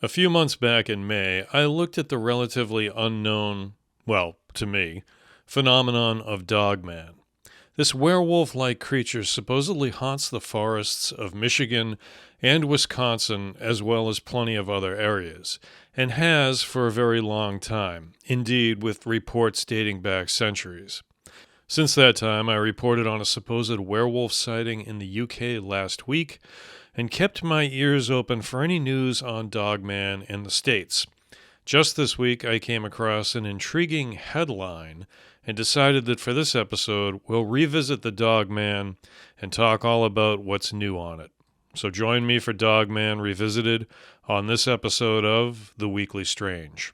A few months back in May, I looked at the relatively unknown, well, to me, phenomenon of Dogman. This werewolf-like creature supposedly haunts the forests of Michigan and Wisconsin, as well as plenty of other areas, and has for a very long time, indeed with reports dating back centuries. Since that time, I reported on a supposed werewolf sighting in the UK last week and kept my ears open for any news on Dogman in the States. Just this week, I came across an intriguing headline and decided that for this episode, we'll revisit the Dogman and talk all about what's new on it. So join me for Dogman Revisited on this episode of The Weekly Strange.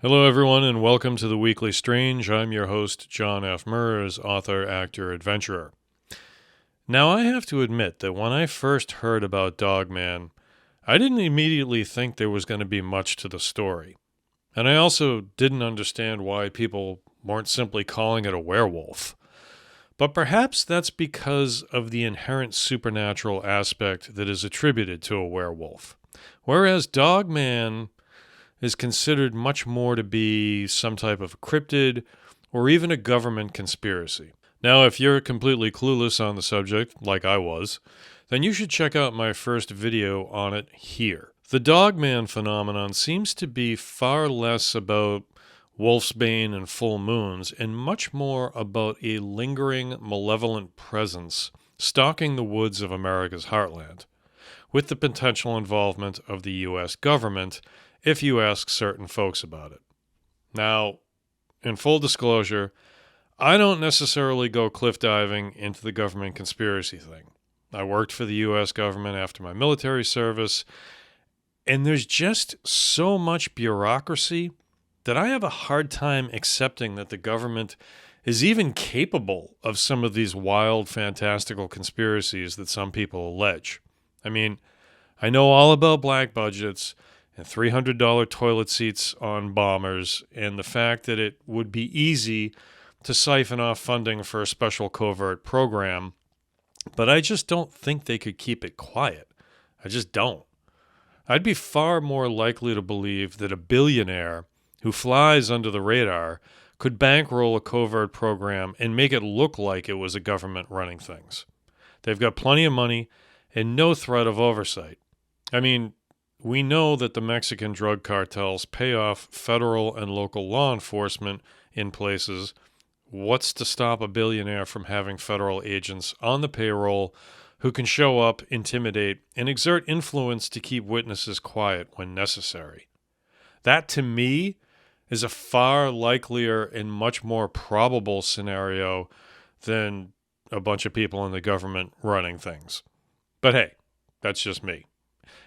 Hello, everyone, and welcome to The Weekly Strange. I'm your host, John F. Murs, author, actor, adventurer. Now, I have to admit that when I first heard about Dogman, I didn't immediately think there was going to be much to the story. And I also didn't understand why people weren't simply calling it a werewolf. But perhaps that's because of the inherent supernatural aspect that is attributed to a werewolf. Whereas Dogman is considered much more to be some type of cryptid or even a government conspiracy. Now, if you're completely clueless on the subject, like I was, then you should check out my first video on it here. The Dogman phenomenon seems to be far less about wolfsbane and full moons and much more about a lingering, malevolent presence stalking the woods of America's heartland, with the potential involvement of the U.S. government if you ask certain folks about it. Now, in full disclosure, I don't necessarily go cliff diving into the government conspiracy thing. I worked for the U.S. government after my military service, and there's just so much bureaucracy that I have a hard time accepting that the government is even capable of some of these wild, fantastical conspiracies that some people allege. I mean, I know all about black budgets and $300 toilet seats on bombers, and the fact that it would be easy to siphon off funding for a special covert program, but I just don't think they could keep it quiet. I just don't. I'd be far more likely to believe that a billionaire who flies under the radar could bankroll a covert program and make it look like it was a government running things. They've got plenty of money and no threat of oversight. I mean, we know that the Mexican drug cartels pay off federal and local law enforcement in places. What's to stop a billionaire from having federal agents on the payroll who can show up, intimidate, and exert influence to keep witnesses quiet when necessary? That, to me, is a far likelier and much more probable scenario than a bunch of people in the government running things. But hey, that's just me.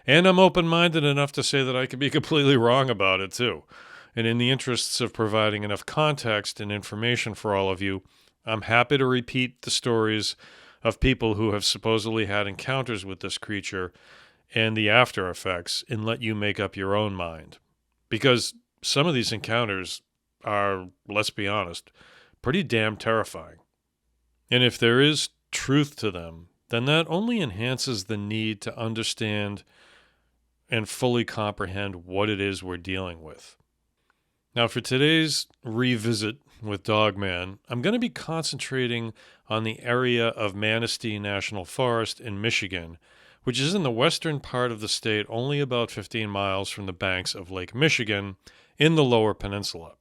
And I'm open-minded enough to say that I could be completely wrong about it, too. And in the interests of providing enough context and information for all of you, I'm happy to repeat the stories of people who have supposedly had encounters with this creature and the after effects and let you make up your own mind. Because some of these encounters are, let's be honest, pretty damn terrifying. And if there is truth to them, then that only enhances the need to understand and fully comprehend what it is we're dealing with. Now, for today's revisit with Dogman, I'm going to be concentrating on the area of Manistee National Forest in Michigan, which is in the western part of the state, only about 15 miles from the banks of Lake Michigan in the Lower Peninsula.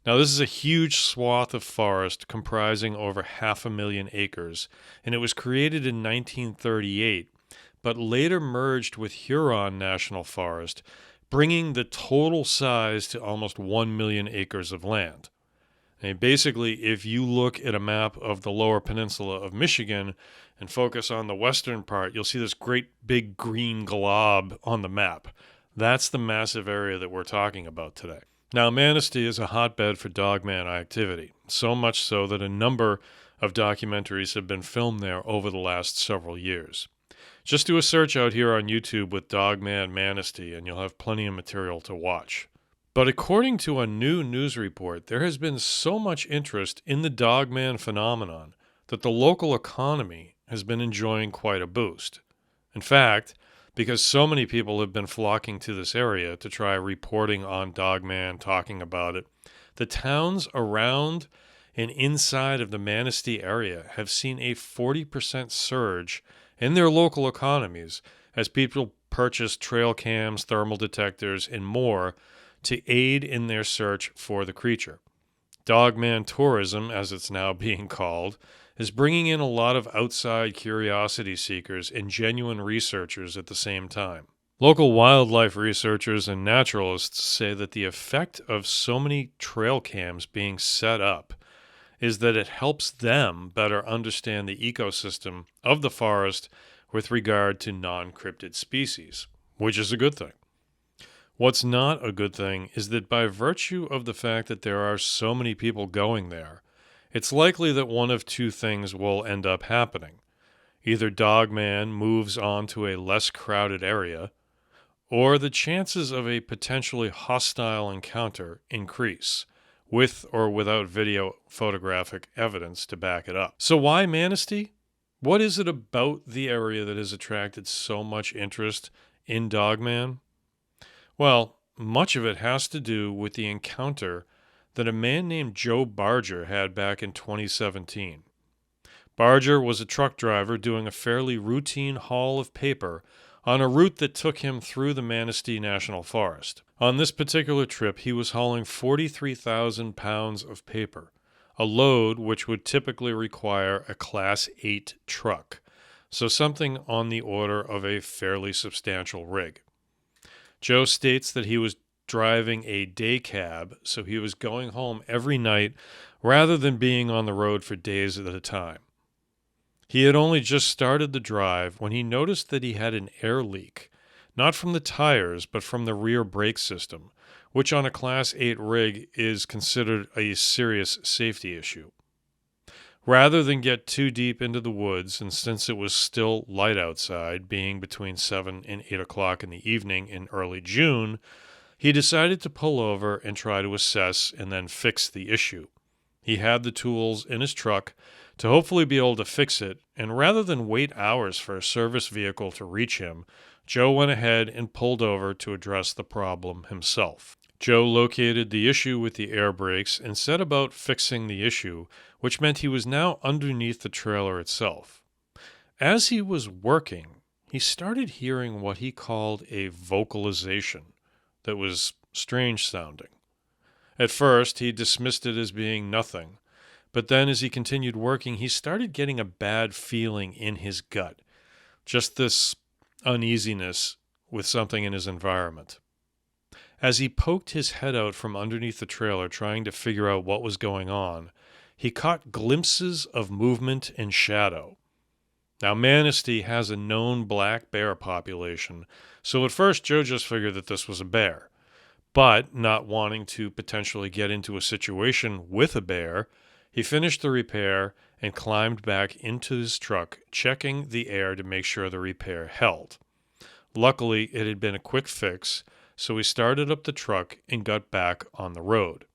Now, this is a huge swath of forest comprising over 500,000 acres, and it was created in 1938, but later merged with Huron National Forest, bringing the total size to almost 1 million acres of land. And basically, if you look at a map of the Lower Peninsula of Michigan and focus on the western part, you'll see this great big green glob on the map. That's the massive area that we're talking about today. Now, Manistee is a hotbed for Dogman activity, so much so that a number of documentaries have been filmed there over the last several years. Just do a search out here on YouTube with Dogman Manistee, and you'll have plenty of material to watch. But according to a new news report, there has been so much interest in the Dogman phenomenon that the local economy has been enjoying quite a boost. In fact, because so many people have been flocking to this area to try reporting on Dogman, talking about it, the towns around and inside of the Manistee area have seen a 40% surge in their local economies as people purchase trail cams, thermal detectors, and more to aid in their search for the creature. Dogman Tourism, as it's now being called, is bringing in a lot of outside curiosity seekers and genuine researchers at the same time. Local wildlife researchers and naturalists say that the effect of so many trail cams being set up is that it helps them better understand the ecosystem of the forest with regard to non-cryptid species, which is a good thing. What's not a good thing is that by virtue of the fact that there are so many people going there, it's likely that one of two things will end up happening. Either Dogman moves on to a less crowded area, or the chances of a potentially hostile encounter increase, with or without video photographic evidence to back it up. So why Manistee? What is it about the area that has attracted so much interest in Dogman? Well, much of it has to do with the encounter that a man named Joe Barger had back in 2017. Barger was a truck driver doing a fairly routine haul of paper on a route that took him through the Manistee National Forest. On this particular trip, he was hauling 43,000 pounds of paper, a load which would typically require a Class 8 truck, so something on the order of a fairly substantial rig. Joe states that he was driving a day cab, so he was going home every night rather than being on the road for days at a time. He had only just started the drive when he noticed that he had an air leak, not from the tires, but from the rear brake system, which on a Class 8 rig is considered a serious safety issue. Rather than get too deep into the woods, and since it was still light outside, being between 7 and 8 o'clock in the evening in early June, he decided to pull over and try to assess and then fix the issue. He had the tools in his truck to hopefully be able to fix it, and rather than wait hours for a service vehicle to reach him, Joe went ahead and pulled over to address the problem himself. Joe located the issue with the air brakes and set about fixing the issue, which meant he was now underneath the trailer itself. As he was working, he started hearing what he called a vocalization that was strange sounding. At first, he dismissed it as being nothing, but then as he continued working, he started getting a bad feeling in his gut, just this uneasiness with something in his environment. As he poked his head out from underneath the trailer trying to figure out what was going on, he caught glimpses of movement and shadow. Now, Manistee has a known black bear population, so at first Joe just figured that this was a bear. But, not wanting to potentially get into a situation with a bear, he finished the repair and climbed back into his truck, checking the air to make sure the repair held. Luckily, it had been a quick fix, so he started up the truck and got back on the road.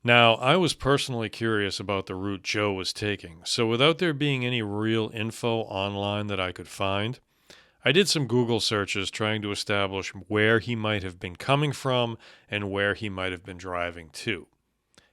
Now, I was personally curious about the route Joe was taking, so without there being any real info online that I could find, I did some Google searches trying to establish where he might have been coming from and where he might have been driving to.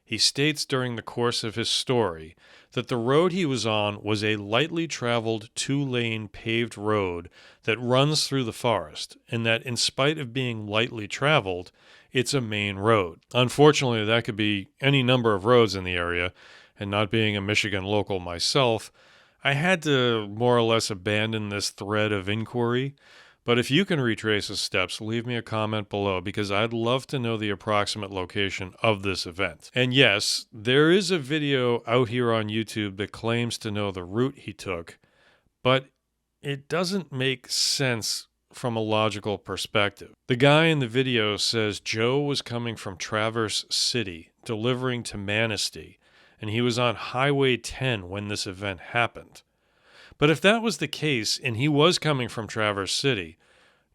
He states during the course of his story that the road he was on was a lightly traveled 2-lane paved road that runs through the forest, and that in spite of being lightly traveled, it's a main road. Unfortunately, that could be any number of roads in the area, and not being a Michigan local myself, I had to more or less abandon this thread of inquiry. But if you can retrace his steps, leave me a comment below because I'd love to know the approximate location of this event. And yes, there is a video out here on YouTube that claims to know the route he took, but it doesn't make sense from a logical perspective. The guy in the video says Joe was coming from Traverse City, delivering to Manistee, and he was on Highway 10 when this event happened. But if that was the case and he was coming from Traverse City,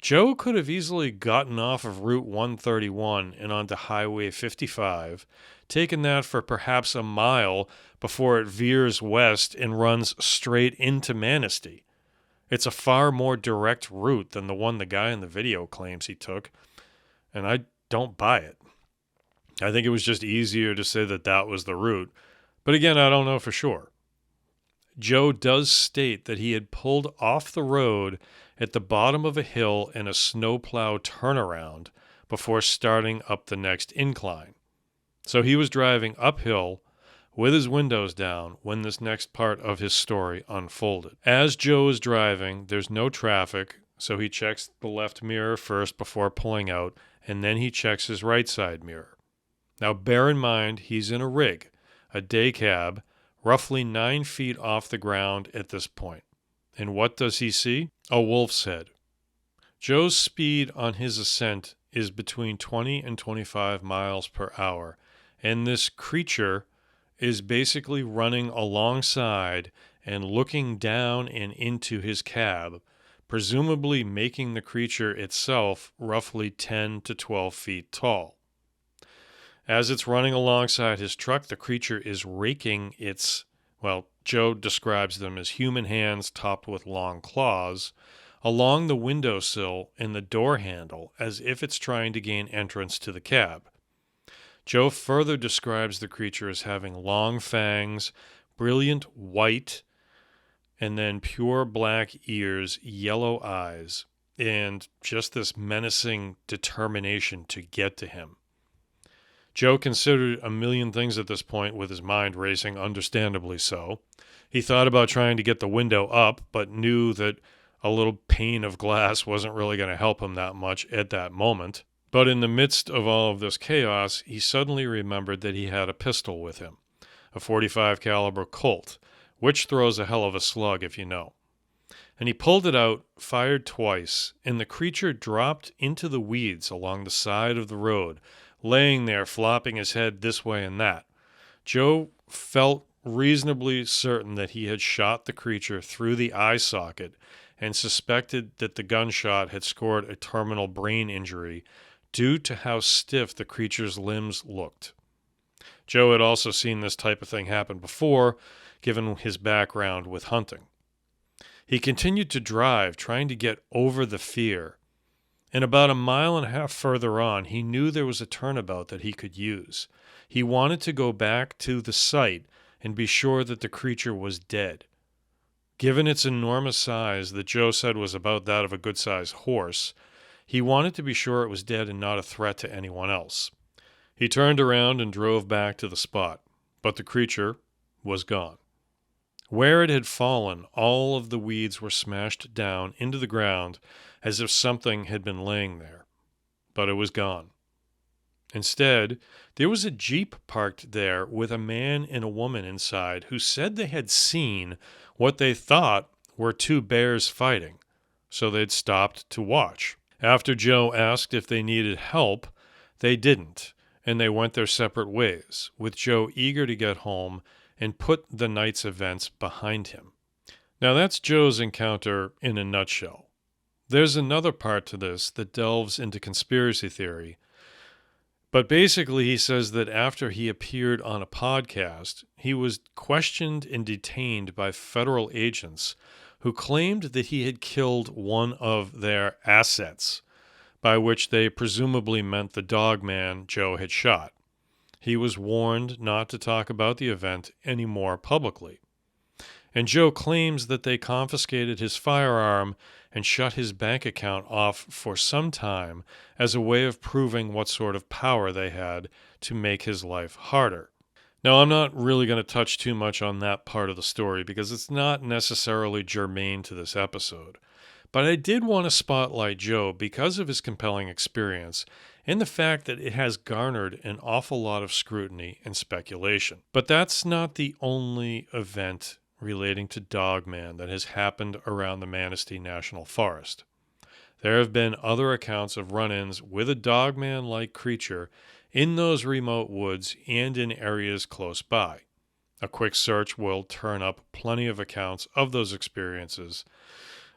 Joe could have easily gotten off of Route 131 and onto Highway 55, taken that for perhaps a mile before it veers west and runs straight into Manistee. It's a far more direct route than the one the guy in the video claims he took, and I don't buy it. I think it was just easier to say that that was the route, but again, I don't know for sure. Joe does state that he had pulled off the road at the bottom of a hill in a snowplow turnaround before starting up the next incline. So he was driving uphill with his windows down when this next part of his story unfolded. As Joe is driving, there's no traffic, so he checks the left mirror first before pulling out, and then he checks his right side mirror. Now bear in mind, he's in a rig, a day cab, roughly 9 feet off the ground at this point. And what does he see? A wolf's head. Joe's speed on his ascent is between 20 and 25 miles per hour, and this creature is basically running alongside and looking down and into his cab, presumably making the creature itself roughly 10 to 12 feet tall. As it's running alongside his truck, the creature is raking its, Joe describes them as human hands topped with long claws, along the windowsill and the door handle as if it's trying to gain entrance to the cab. Joe further describes the creature as having long fangs, brilliant white, and then pure black ears, yellow eyes, and just this menacing determination to get to him. Joe considered a million things at this point, with his mind racing, understandably so. He thought about trying to get the window up, but knew that a little pane of glass wasn't really going to help him that much at that moment. But in the midst of all of this chaos, he suddenly remembered that he had a pistol with him, a .45 caliber Colt, which throws a hell of a slug if you know. And he pulled it out, fired twice, and the creature dropped into the weeds along the side of the road, laying there flopping his head this way and that. Joe felt reasonably certain that he had shot the creature through the eye socket and suspected that the gunshot had scored a terminal brain injury due to how stiff the creature's limbs looked. Joe had also seen this type of thing happen before, given his background with hunting. He continued to drive, trying to get over the fear. And about a mile and a half further on, he knew there was a turnabout that he could use. He wanted to go back to the site and be sure that the creature was dead. Given its enormous size that Joe said was about that of a good-sized horse, he wanted to be sure it was dead and not a threat to anyone else. He turned around and drove back to the spot, but the creature was gone. Where it had fallen, all of the weeds were smashed down into the ground as if something had been laying there, but it was gone. Instead, there was a Jeep parked there with a man and a woman inside who said they had seen what they thought were two bears fighting, so they'd stopped to watch. After Joe asked if they needed help, they didn't, and they went their separate ways, with Joe eager to get home and put the night's events behind him. Now that's Joe's encounter in a nutshell. There's another part to this that delves into conspiracy theory, but basically he says that after he appeared on a podcast, he was questioned and detained by federal agents who claimed that he had killed one of their assets, by which they presumably meant the dogman Joe had shot. He was warned not to talk about the event anymore publicly. And Joe claims that they confiscated his firearm and shut his bank account off for some time as a way of proving what sort of power they had to make his life harder. Now, I'm not really going to touch too much on that part of the story because it's not necessarily germane to this episode. But I did want to spotlight Joe because of his compelling experience and the fact that it has garnered an awful lot of scrutiny and speculation. But that's not the only event relating to Dogman that has happened around the Manistee National Forest. There have been other accounts of run-ins with a dogman-like creature in those remote woods and in areas close by. A quick search will turn up plenty of accounts of those experiences,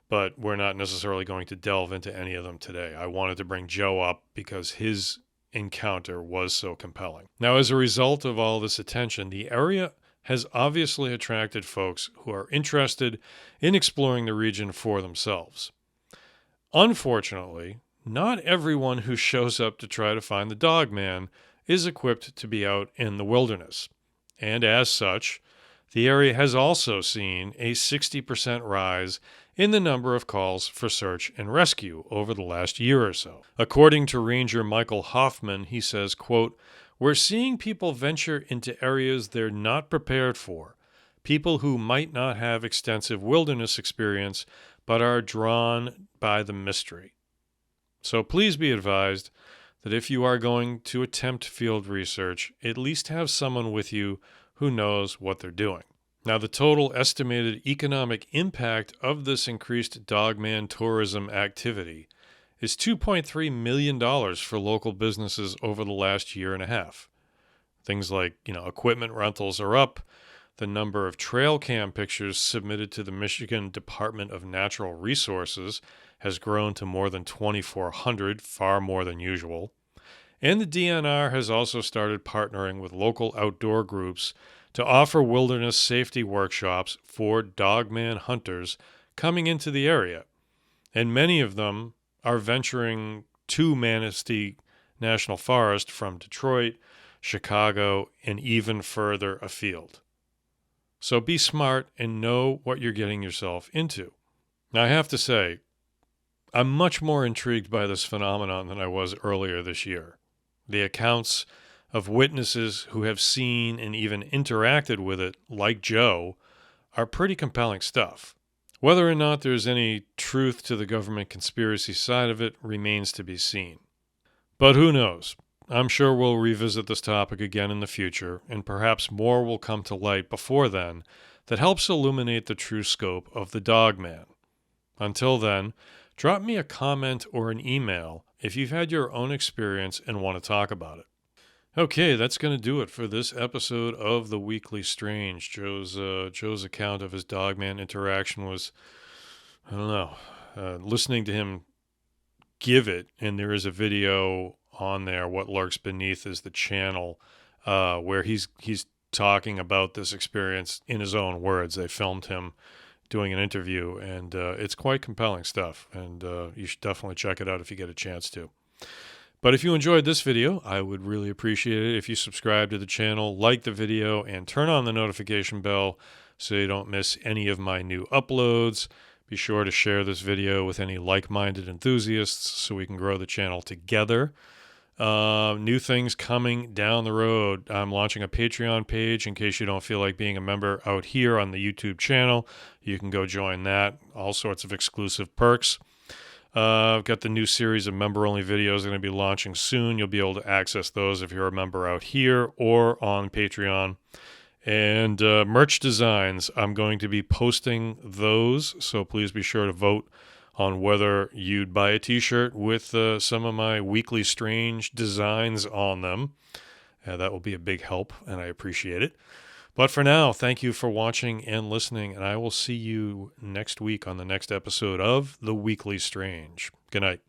but we're not necessarily going to delve into any of them today. I wanted to bring Joe up because his encounter was so compelling. Now, as a result of all this attention, the area has obviously attracted folks who are interested in exploring the region for themselves. Unfortunately, not everyone who shows up to try to find the Dogman is equipped to be out in the wilderness. And as such, the area has also seen a 60% rise in the number of calls for search and rescue over the last year or so. According to Ranger Michael Hoffman, he says, quote, "We're seeing people venture into areas they're not prepared for, people who might not have extensive wilderness experience but are drawn by the mystery. So please be advised that if you are going to attempt field research, at least have someone with you who knows what they're doing." Now, the total estimated economic impact of this increased Dogman tourism activity is $2.3 million for local businesses over the last year and a half. Things like, equipment rentals are up. The number of trail cam pictures submitted to the Michigan Department of Natural Resources has grown to more than 2,400, far more than usual. And the DNR has also started partnering with local outdoor groups to offer wilderness safety workshops for Dogman hunters coming into the area. And many of them are venturing to Manistee National Forest from Detroit, Chicago, and even further afield. So be smart and know what you're getting yourself into. Now, I have to say, I'm much more intrigued by this phenomenon than I was earlier this year. The accounts of witnesses who have seen and even interacted with it, like Joe, are pretty compelling stuff. Whether or not there's any truth to the government conspiracy side of it remains to be seen. But who knows? I'm sure we'll revisit this topic again in the future, and perhaps more will come to light before then that helps illuminate the true scope of the Dogman. Until then, drop me a comment or an email if you've had your own experience and want to talk about it. Okay, that's going to do it for this episode of The Weekly Strange. Joe's account of his Dogman interaction was, listening to him give it, and there is a video on there. What Lurks Beneath is the channel where he's talking about this experience in his own words. They filmed him doing an interview, and it's quite compelling stuff, and you should definitely check it out if you get a chance to. But if you enjoyed this video, I would really appreciate it if you subscribe to the channel, like the video, and turn on the notification bell so you don't miss any of my new uploads. Be sure to share this video with any like-minded enthusiasts so we can grow the channel together. New things coming down the road. I'm launching a Patreon page in case you don't feel like being a member out here on the YouTube channel. You can go join that. All sorts of exclusive perks. I've got the new series of member-only videos going to be launching soon. You'll be able to access those if you're a member out here or on Patreon. And merch designs, I'm going to be posting those, so please be sure to vote on whether you'd buy a t-shirt with some of my Weekly Strange designs on them. That will be a big help, and I appreciate it. But for now, thank you for watching and listening, and I will see you next week on the next episode of The Weekly Strange. Good night.